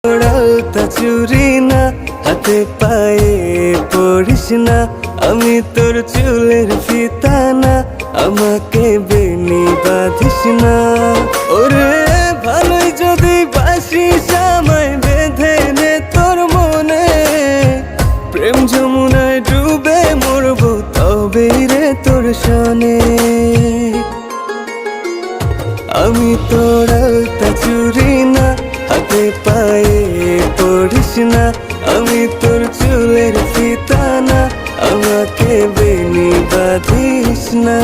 আলতা চুরি না, হাতে পায়ে পড়িস না, আমি তোর চুলের ফিতা না, আমাকে বেনি বাঁধিস না। ওরে ভালোই যদি বাসিস আমায় বেঁধে নে তোর মনে, প্রেম যমুনায় ডুবে মরবো তবে রে তোর শোনে। আমি তোর আলতা চুরি না, হাতে পায়ে পড়িস না, আমি তোর চুলের ফিতা না, আমাকে বেনি বাঁধিস না।